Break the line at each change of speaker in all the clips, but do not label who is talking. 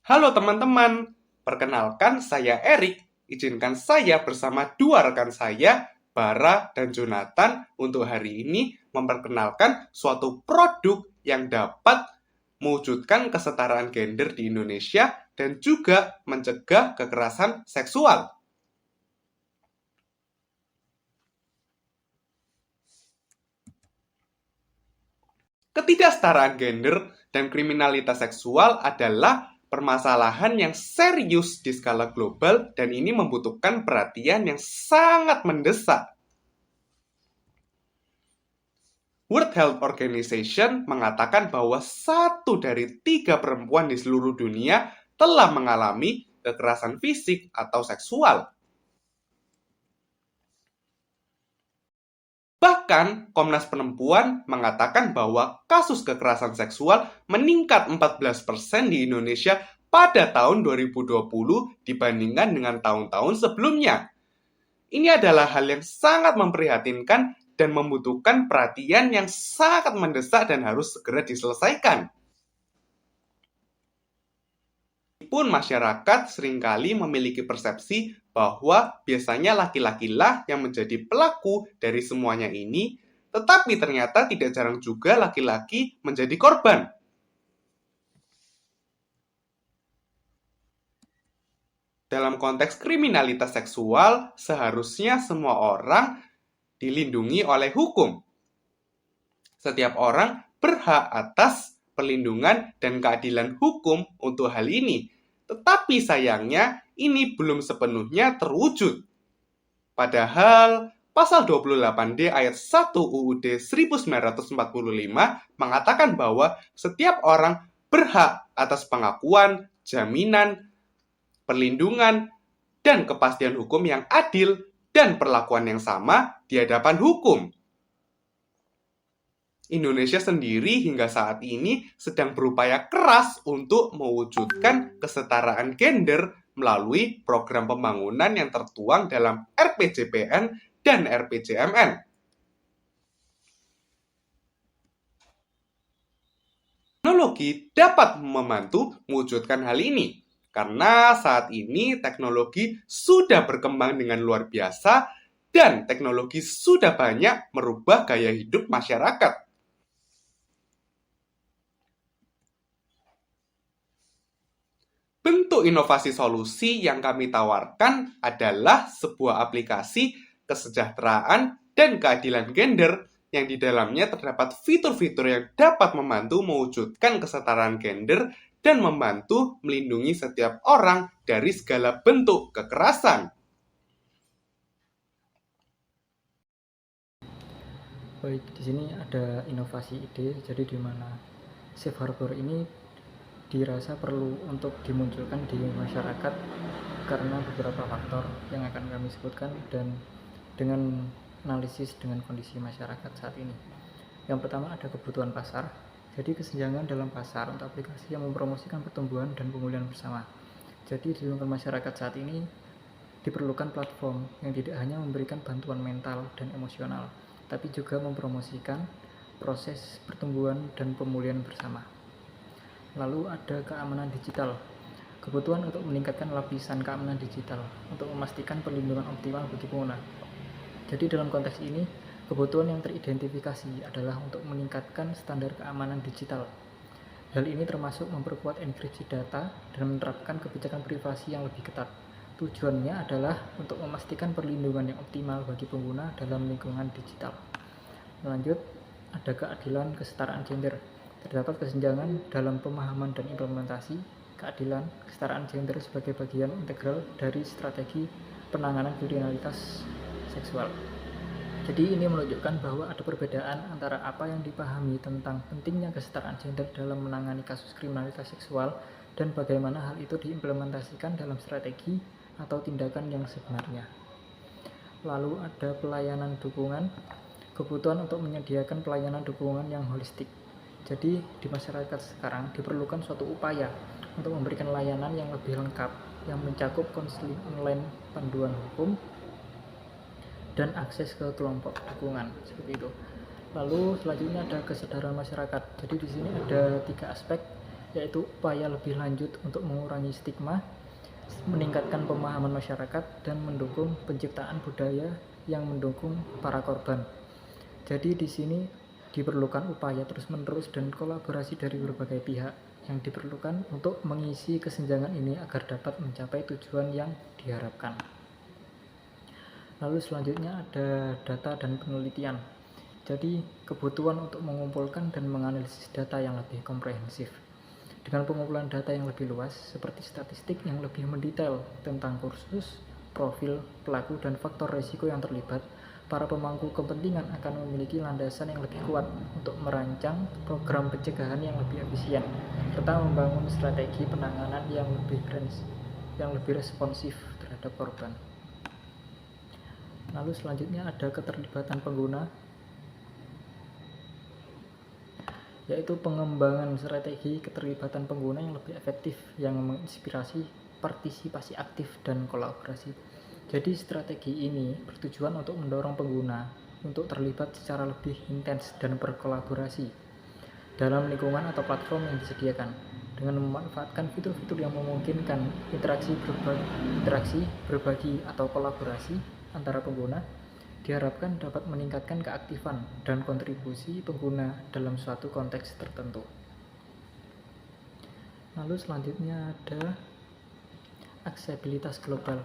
Halo teman-teman, perkenalkan saya Erik. Izinkan saya bersama dua rekan saya, Bara dan Jonathan, untuk hari ini memperkenalkan suatu produk yang dapat mewujudkan kesetaraan gender di Indonesia dan juga mencegah kekerasan seksual. Ketidaksetaraan gender dan kriminalitas seksual adalah permasalahan yang serius di skala global dan ini membutuhkan perhatian yang sangat mendesak. World Health Organization mengatakan bahwa 1 dari 3 perempuan di seluruh dunia telah mengalami kekerasan fisik atau seksual. Bahkan, Komnas Perempuan mengatakan bahwa kasus kekerasan seksual meningkat 14% di Indonesia pada tahun 2020 dibandingkan dengan tahun-tahun sebelumnya. Ini adalah hal yang sangat memprihatinkan dan membutuhkan perhatian yang sangat mendesak dan harus segera diselesaikan. Meskipun masyarakat seringkali memiliki persepsi bahwa biasanya laki-lakilah yang menjadi pelaku dari semuanya ini, tetapi ternyata tidak jarang juga laki-laki menjadi korban. Dalam konteks kriminalitas seksual, seharusnya semua orang dilindungi oleh hukum. Setiap orang berhak atas perlindungan dan keadilan hukum untuk hal ini. Tetapi sayangnya, ini belum sepenuhnya terwujud. Padahal, pasal 28D ayat 1 UUD 1945 mengatakan bahwa setiap orang berhak atas pengakuan, jaminan, perlindungan, dan kepastian hukum yang adil dan perlakuan yang sama di hadapan hukum. Indonesia sendiri hingga saat ini sedang berupaya keras untuk mewujudkan kesetaraan gender melalui program pembangunan yang tertuang dalam RPJPN dan RPJMN. Teknologi dapat membantu mewujudkan hal ini, karena saat ini teknologi sudah berkembang dengan luar biasa dan teknologi sudah banyak merubah gaya hidup masyarakat. Bentuk inovasi solusi yang kami tawarkan adalah sebuah aplikasi kesejahteraan dan keadilan gender yang di dalamnya terdapat fitur-fitur yang dapat membantu mewujudkan kesetaraan gender dan membantu melindungi setiap orang dari segala bentuk kekerasan.
Baik, di sini ada inovasi ide, jadi di mana safe harbor ini dirasa perlu untuk dimunculkan di masyarakat karena beberapa faktor yang akan kami sebutkan dan dengan analisis dengan kondisi masyarakat saat ini. Yang pertama ada kebutuhan pasar, jadi kesenjangan dalam pasar untuk aplikasi yang mempromosikan pertumbuhan dan pemulihan bersama. Jadi di lingkungan masyarakat saat ini diperlukan platform yang tidak hanya memberikan bantuan mental dan emosional, tapi juga mempromosikan proses pertumbuhan dan pemulihan bersama. Lalu ada keamanan digital, kebutuhan untuk meningkatkan lapisan keamanan digital untuk memastikan perlindungan optimal bagi pengguna. Jadi dalam konteks ini, kebutuhan yang teridentifikasi adalah untuk meningkatkan standar keamanan digital. Hal ini termasuk memperkuat enkripsi data dan menerapkan kebijakan privasi yang lebih ketat. Tujuannya adalah untuk memastikan perlindungan yang optimal bagi pengguna dalam lingkungan digital. Lanjut, ada keadilan kesetaraan gender. Terdapat kesenjangan dalam pemahaman dan implementasi keadilan kesetaraan gender sebagai bagian integral dari strategi penanganan kriminalitas seksual. Jadi ini menunjukkan bahwa ada perbedaan antara apa yang dipahami tentang pentingnya kesetaraan gender dalam menangani kasus kriminalitas seksual dan bagaimana hal itu diimplementasikan dalam strategi atau tindakan yang sebenarnya. Lalu ada pelayanan dukungan, kebutuhan untuk menyediakan pelayanan dukungan yang holistik. Jadi di masyarakat sekarang diperlukan suatu upaya untuk memberikan layanan yang lebih lengkap yang mencakup konseling online, panduan hukum, dan akses ke kelompok dukungan seperti itu. Lalu selanjutnya ada kesadaran masyarakat. Jadi di sini ada 3 aspek. yaitu upaya lebih lanjut untuk mengurangi stigma, meningkatkan pemahaman masyarakat, dan mendukung penciptaan budaya yang mendukung para korban. Jadi di sini diperlukan upaya terus-menerus dan kolaborasi dari berbagai pihak yang diperlukan untuk mengisi kesenjangan ini agar dapat mencapai tujuan yang diharapkan. Lalu selanjutnya ada data dan penelitian. Jadi kebutuhan untuk mengumpulkan dan menganalisis data yang lebih komprehensif. Dengan pengumpulan data yang lebih luas, seperti statistik yang lebih mendetail tentang kursus, profil, pelaku, dan faktor risiko yang terlibat, para pemangku kepentingan akan memiliki landasan yang lebih kuat untuk merancang program pencegahan yang lebih efisien, serta membangun strategi penanganan yang lebih responsif terhadap korban. Lalu selanjutnya ada keterlibatan pengguna, yaitu pengembangan strategi keterlibatan pengguna yang lebih efektif yang menginspirasi partisipasi aktif dan kolaborasi. Jadi strategi ini bertujuan untuk mendorong pengguna untuk terlibat secara lebih intens dan berkolaborasi dalam lingkungan atau platform yang disediakan dengan memanfaatkan fitur-fitur yang memungkinkan interaksi berbagi atau kolaborasi antara pengguna. Diharapkan dapat meningkatkan keaktifan dan kontribusi pengguna dalam suatu konteks tertentu. Lalu selanjutnya ada aksesibilitas global.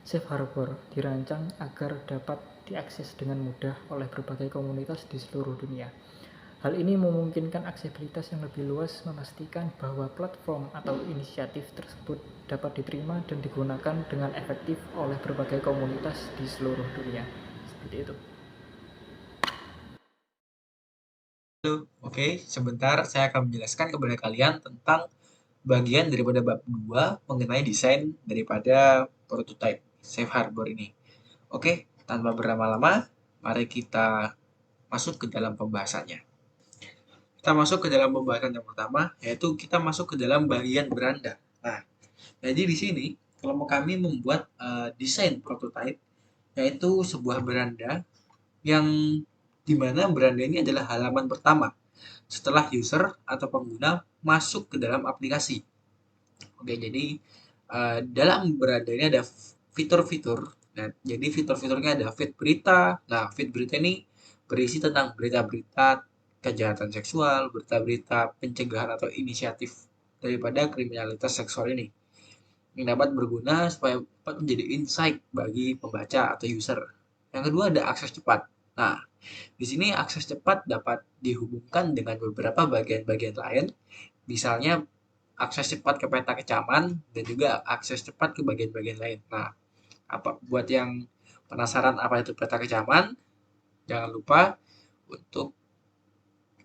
Safe Harbor dirancang agar dapat diakses dengan mudah oleh berbagai komunitas di seluruh dunia. Hal ini memungkinkan aksesibilitas yang lebih luas, memastikan bahwa platform atau inisiatif tersebut dapat diterima dan digunakan dengan efektif oleh berbagai komunitas di seluruh dunia. Seperti itu.
Oke, sebentar saya akan menjelaskan kepada kalian tentang bagian daripada bab 2 mengenai desain daripada prototype Safe Harbor ini. Oke, tanpa berlama-lama, mari kita masuk ke dalam pembahasannya. Kita masuk ke dalam pembahasan yang pertama, yaitu kita masuk ke dalam bagian beranda. Nah, jadi di sini kelompok kami membuat desain prototype, yaitu sebuah beranda yang dimana beranda ini adalah halaman pertama setelah user atau pengguna masuk ke dalam aplikasi. Oke, jadi dalam beranda ini ada fitur-fitur. Nah, jadi fitur-fiturnya ada feed berita. Nah, feed berita ini berisi tentang berita-berita kejahatan seksual, berita-berita pencegahan atau inisiatif daripada kriminalitas seksual ini yang dapat berguna supaya dapat menjadi insight bagi pembaca atau user. Yang kedua ada akses cepat. Nah, di sini akses cepat dapat dihubungkan dengan beberapa bagian-bagian lain, misalnya akses cepat ke peta kecaman dan juga akses cepat ke bagian-bagian lain. Nah, buat yang penasaran apa itu peta kecaman, jangan lupa untuk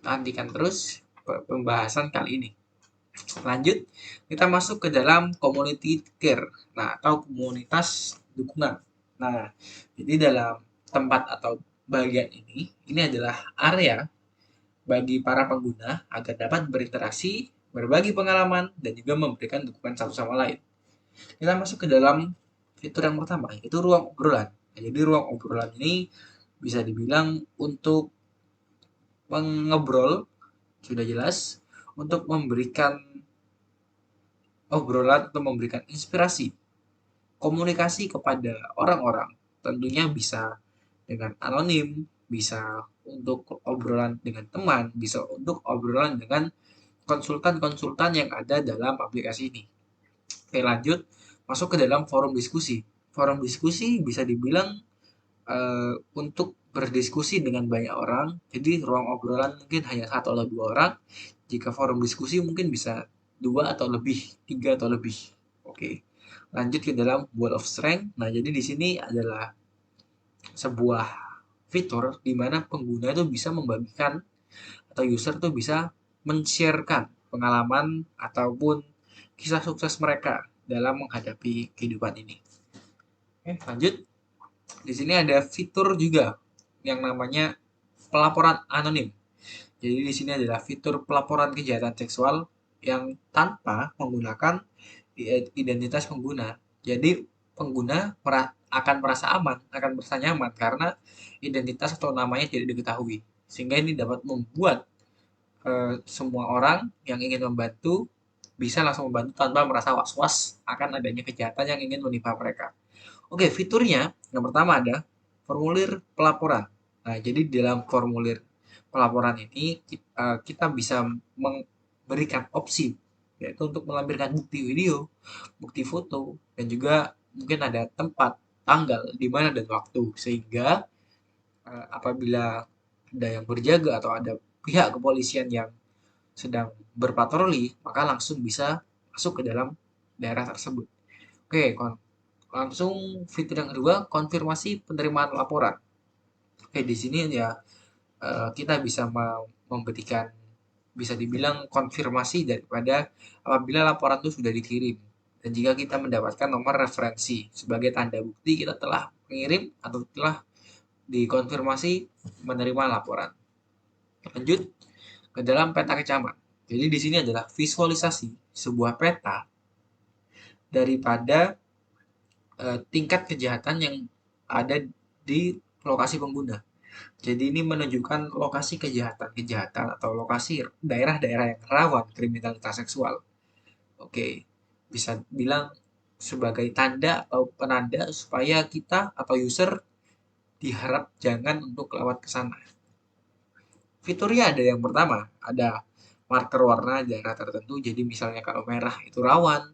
nantikan terus pembahasan kali ini. Lanjut, kita masuk ke dalam community care, nah atau komunitas dukungan. Nah, jadi dalam tempat atau bagian ini adalah area bagi para pengguna agar dapat berinteraksi, berbagi pengalaman, dan juga memberikan dukungan satu sama lain. Kita masuk ke dalam fitur yang pertama, yaitu ruang obrolan. Nah, jadi ruang obrolan ini bisa dibilang untuk mengobrol, sudah jelas, untuk memberikan obrolan atau memberikan inspirasi, komunikasi kepada orang-orang. Tentunya bisa dengan anonim, bisa untuk obrolan dengan teman, bisa untuk obrolan dengan konsultan-konsultan yang ada dalam aplikasi ini. Oke, lanjut masuk ke dalam forum diskusi. Forum diskusi bisa dibilang untuk berdiskusi dengan banyak orang. Jadi ruang obrolan mungkin hanya satu atau dua orang. Jika forum diskusi mungkin bisa 2 atau lebih, 3 atau lebih. Oke. Lanjut ke dalam Wall of Strength. Nah, jadi di sini adalah sebuah fitur di mana pengguna itu bisa membagikan atau user itu bisa men-sharekan pengalaman ataupun kisah sukses mereka dalam menghadapi kehidupan ini. Oke, lanjut. Di sini ada fitur juga yang namanya pelaporan anonim. Jadi di sini adalah fitur pelaporan kejahatan seksual yang tanpa menggunakan identitas pengguna. Jadi pengguna akan merasa aman, akan merasa nyaman karena identitas atau namanya tidak diketahui. Sehingga ini dapat membuat semua orang yang ingin membantu bisa langsung membantu tanpa merasa was-was akan adanya kejahatan yang ingin menimpa mereka. Oke, fiturnya yang pertama ada formulir pelaporan. Nah, jadi di dalam formulir pelaporan ini kita bisa memberikan opsi yaitu untuk melampirkan bukti video, bukti foto, dan juga mungkin ada tempat, tanggal, di mana dan waktu sehingga apabila ada yang berjaga atau ada pihak kepolisian yang sedang berpatroli, maka langsung bisa masuk ke dalam daerah tersebut. Oke, langsung fitur yang kedua, konfirmasi penerimaan laporan. Oke, di sini ya kita bisa memberikan bisa dibilang konfirmasi daripada apabila laporan itu sudah dikirim. Dan jika kita mendapatkan nomor referensi sebagai tanda bukti kita telah mengirim atau telah dikonfirmasi menerima laporan. Lanjut ke dalam peta kecaman. Jadi di sini adalah visualisasi sebuah peta daripada tingkat kejahatan yang ada di lokasi pengguna. Jadi ini menunjukkan lokasi kejahatan-kejahatan atau lokasi daerah-daerah yang rawan kriminalitas seksual. Oke, bisa bilang sebagai tanda atau penanda supaya kita atau user diharap jangan untuk lewat ke sana. Fiturnya ada yang pertama, ada marker warna daerah tertentu. Jadi misalnya kalau merah itu rawan,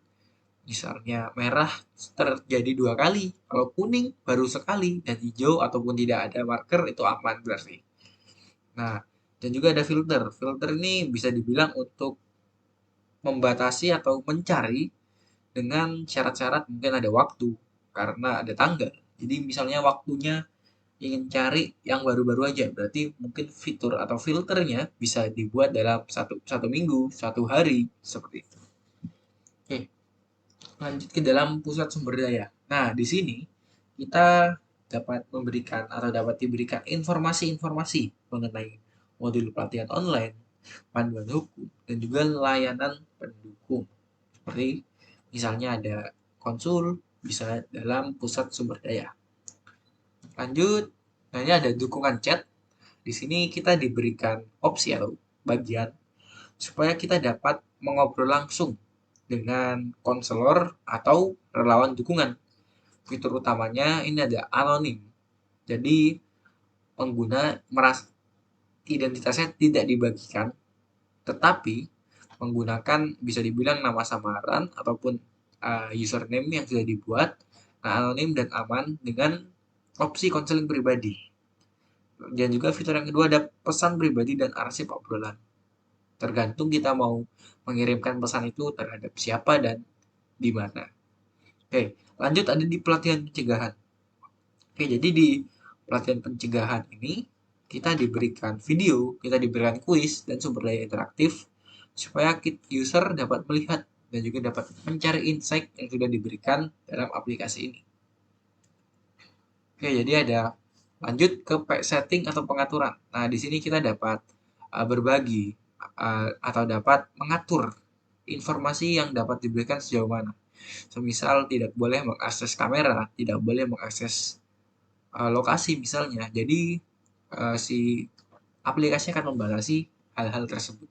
misalnya merah terjadi 2 kali, kalau kuning baru sekali, dan hijau ataupun tidak ada marker itu aman berarti. Nah, dan juga ada filter. Filter ini bisa dibilang untuk membatasi atau mencari dengan syarat-syarat mungkin ada waktu, karena ada tanggal. Jadi misalnya waktunya ingin cari yang baru-baru aja, berarti mungkin fitur atau filternya bisa dibuat dalam satu minggu, 1 hari, seperti itu. Oke, lanjut ke dalam pusat sumber daya. Nah, di sini kita dapat memberikan atau dapat diberikan informasi-informasi mengenai modul pelatihan online, panduan hukum, dan juga layanan pendukung. Seperti misalnya ada konsul, bisa dalam pusat sumber daya. Lanjut, nah ini ada dukungan chat. Di sini kita diberikan opsi atau bagian supaya kita dapat mengobrol langsung dengan konselor atau relawan dukungan. Fitur utamanya ini ada anonim. Jadi pengguna merasa identitasnya tidak dibagikan, tetapi menggunakan bisa dibilang nama samaran ataupun username yang sudah dibuat, nah anonim dan aman dengan opsi konseling pribadi. Dan juga fitur yang kedua ada pesan pribadi dan arsip obrolan. Tergantung kita mau mengirimkan pesan itu terhadap siapa dan di mana. Oke, lanjut ada di pelatihan pencegahan. Oke, jadi di pelatihan pencegahan ini kita diberikan video, kita diberikan kuis dan sumber daya interaktif supaya user dapat melihat dan juga dapat mencari insight yang sudah diberikan dalam aplikasi ini. Oke, jadi ada lanjut ke setting atau pengaturan. Nah, di sini kita dapat berbagi atau dapat mengatur informasi yang dapat diberikan sejauh mana. Semisal tidak boleh mengakses kamera, tidak boleh mengakses lokasi misalnya. Jadi si aplikasi akan membatasi hal-hal tersebut.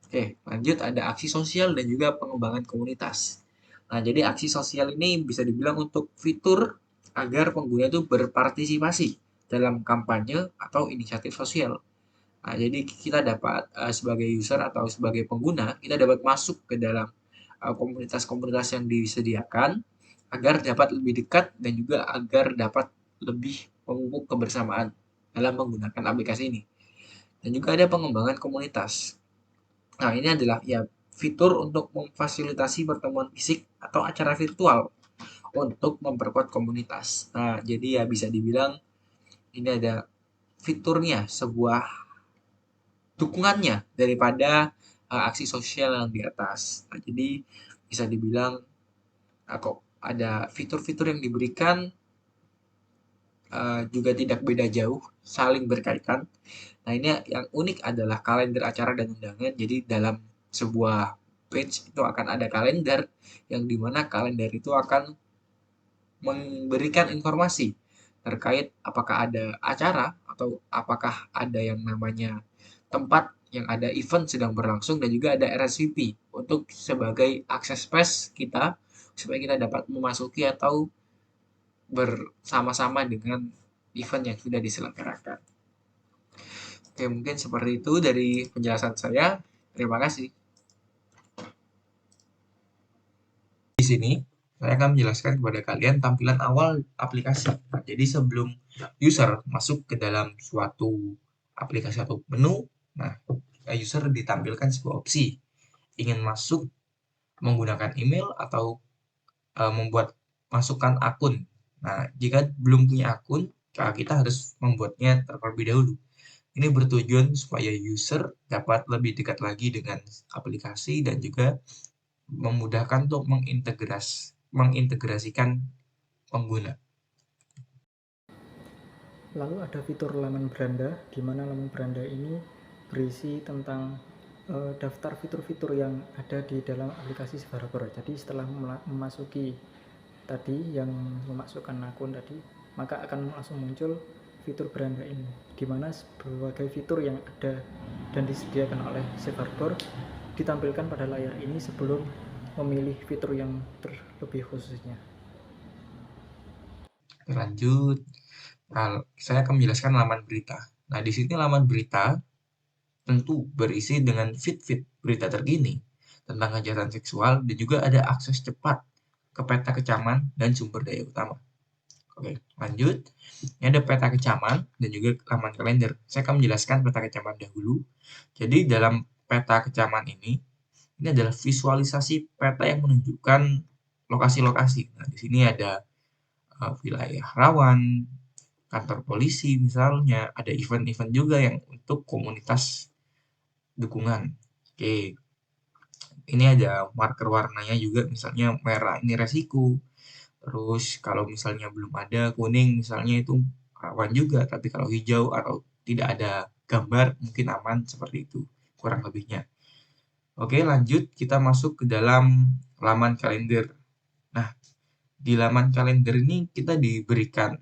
Oke, lanjut ada aksi sosial dan juga pengembangan komunitas. Nah, jadi aksi sosial ini bisa dibilang untuk fitur agar pengguna itu berpartisipasi dalam kampanye atau inisiatif sosial. Nah, jadi kita dapat sebagai user atau sebagai pengguna, kita dapat masuk ke dalam komunitas-komunitas yang disediakan agar dapat lebih dekat dan juga agar dapat lebih memupuk kebersamaan dalam menggunakan aplikasi ini. Dan juga ada pengembangan komunitas. Nah, ini adalah ya fitur untuk memfasilitasi pertemuan fisik atau acara virtual untuk memperkuat komunitas. Nah, jadi ya bisa dibilang ini ada fiturnya, sebuah dukungannya daripada aksi sosial yang di atas. Nah, jadi bisa dibilang kok ada fitur-fitur yang diberikan juga tidak beda jauh, saling berkaitan. Nah, ini yang unik adalah kalender acara dan undangan. Jadi dalam sebuah page itu akan ada kalender yang dimana kalender itu akan memberikan informasi terkait apakah ada acara atau apakah ada yang namanya tempat yang ada event sedang berlangsung dan juga ada RSVP untuk sebagai akses pass kita supaya kita dapat memasuki atau bersama-sama dengan event yang sudah diselenggarakan. Oke, mungkin seperti itu dari penjelasan saya. Terima kasih. Di sini saya akan menjelaskan kepada kalian tampilan awal aplikasi. Nah, jadi sebelum user masuk ke dalam suatu aplikasi atau menu, nah user ditampilkan sebuah opsi ingin masuk menggunakan email atau membuat masukkan akun. Nah, jika belum punya akun, kita harus membuatnya terlebih dahulu. Ini bertujuan supaya user dapat lebih dekat lagi dengan aplikasi dan juga memudahkan untuk mengintegrasikan pengguna.
Lalu ada fitur laman beranda, di mana laman beranda ini berisi tentang daftar fitur-fitur yang ada di dalam aplikasi Safe Harbor. Jadi setelah memasuki tadi yang memasukkan akun tadi, maka akan langsung muncul fitur beranda ini, di mana berbagai fitur yang ada dan disediakan oleh Safe Harbor ditampilkan pada layar ini sebelum memilih fitur yang terlebih khususnya.
Lanjut, saya akan menjelaskan laman berita. Nah, di sini laman berita tentu berisi dengan feed-feed berita terkini tentang kejahatan seksual dan juga ada akses cepat ke peta kecaman dan sumber daya utama. Oke, lanjut. Ini ada peta kecaman dan juga laman kalender. Saya akan menjelaskan peta kecaman dahulu. Jadi dalam peta kecaman ini adalah visualisasi peta yang menunjukkan lokasi-lokasi. Nah, di sini ada wilayah rawan, kantor polisi misalnya, ada event-event juga yang untuk komunitas dukungan. Oke, ini ada marker warnanya juga, misalnya merah ini resiko. Terus kalau misalnya belum ada kuning misalnya itu rawan juga, tapi kalau hijau atau tidak ada gambar mungkin aman, seperti itu kurang lebihnya. Oke, lanjut kita masuk ke dalam laman kalender. Nah, di laman kalender ini kita diberikan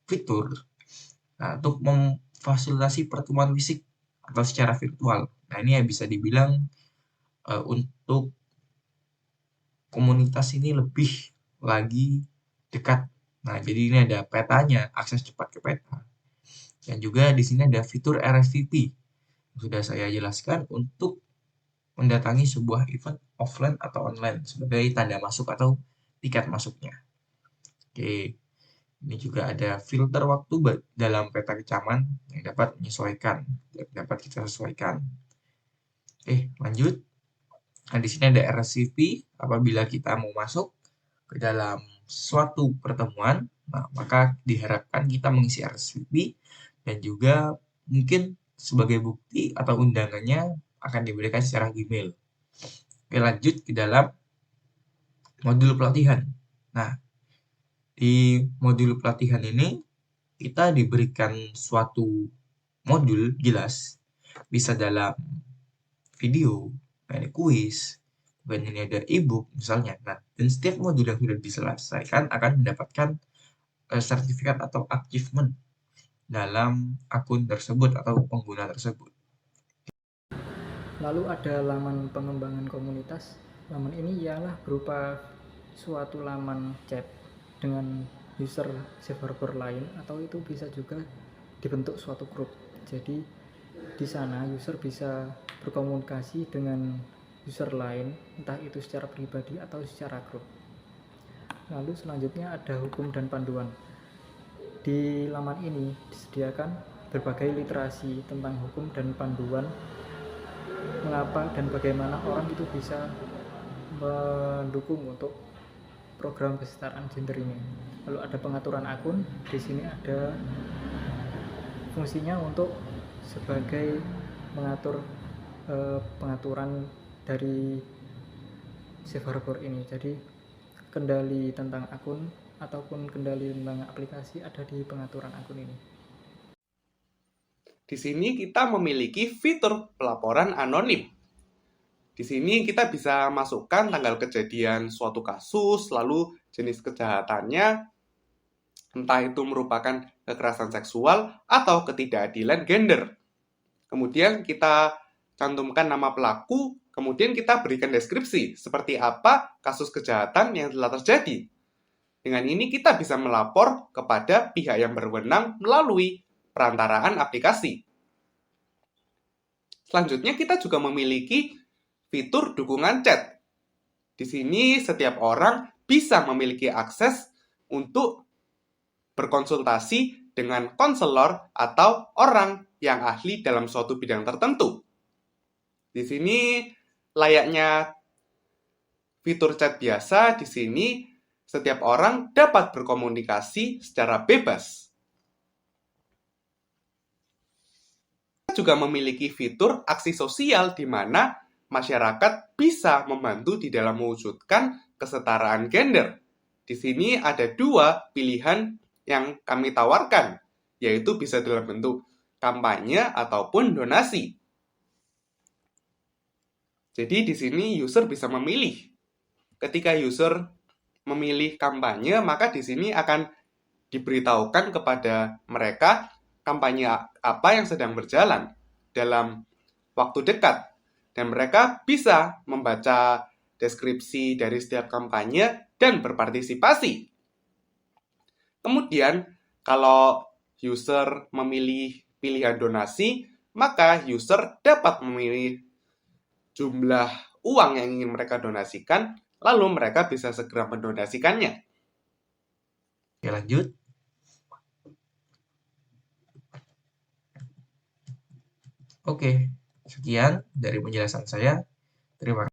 fitur untuk memfasilitasi pertemuan fisik atau secara virtual. Nah, ini ya bisa dibilang untuk komunitas ini lebih lagi dekat. Nah, jadi ini ada petanya, akses cepat ke peta. Dan juga di sini ada fitur RSVP. Sudah saya jelaskan untuk mendatangi sebuah event offline atau online sebagai tanda masuk atau tiket masuknya. Oke, ini juga ada filter waktu dalam peta kecaman yang dapat dapat kita sesuaikan. Oke, lanjut. Nah, di sini ada RSVP apabila kita mau masuk ke dalam suatu pertemuan, nah, maka diharapkan kita mengisi RSVP dan juga mungkin sebagai bukti atau undangannya akan diberikan secara email. Oke, lanjut ke dalam modul pelatihan. Nah, di modul pelatihan ini kita diberikan suatu modul jelas, bisa dalam video, ada kuis, dan ini ada e-book misalnya. Nah, dan setiap modul yang sudah diselesaikan akan mendapatkan sertifikat atau achievement dalam akun tersebut atau pengguna tersebut.
Lalu ada laman pengembangan komunitas. Laman ini ialah berupa suatu laman chat dengan user Safe Harbor lain, atau itu bisa juga dibentuk suatu grup. Jadi di sana user bisa berkomunikasi dengan user lain, entah itu secara pribadi atau secara grup. Lalu selanjutnya ada hukum dan panduan. Di laman ini disediakan berbagai literasi tentang hukum dan panduan mengapa dan bagaimana orang itu bisa mendukung untuk program kesetaraan gender ini. Lalu ada pengaturan akun. Di sini ada fungsinya untuk sebagai mengatur pengaturan dari Safe Harbor ini. Jadi kendali tentang akun ataupun kendali tentang aplikasi ada di pengaturan akun ini.
Di sini kita memiliki fitur pelaporan anonim. Di sini kita bisa masukkan tanggal kejadian suatu kasus, lalu jenis kejahatannya, entah itu merupakan kekerasan seksual atau ketidakadilan gender. Kemudian kita cantumkan nama pelaku, kemudian kita berikan deskripsi seperti apa kasus kejahatan yang telah terjadi. Dengan ini kita bisa melapor kepada pihak yang berwenang melalui perantaraan aplikasi. Selanjutnya kita juga memiliki fitur dukungan chat. Di sini setiap orang bisa memiliki akses untuk berkonsultasi dengan konselor atau orang yang ahli dalam suatu bidang tertentu. Di sini layaknya fitur chat biasa, di sini setiap orang dapat berkomunikasi secara bebas. Kita juga memiliki fitur aksi sosial di mana masyarakat bisa membantu di dalam mewujudkan kesetaraan gender. Di sini ada 2 pilihan yang kami tawarkan, yaitu bisa dalam bentuk kampanye ataupun donasi. Jadi di sini user bisa memilih. Ketika user memilih kampanye, maka di sini akan diberitahukan kepada mereka kampanye apa yang sedang berjalan dalam waktu dekat. Dan mereka bisa membaca deskripsi dari setiap kampanye dan berpartisipasi. Kemudian, kalau user memilih pilihan donasi, maka user dapat memilih jumlah uang yang ingin mereka donasikan, lalu mereka bisa segera mendonasikannya.
Oke, lanjut. Oke, sekian dari penjelasan saya. Terima kasih.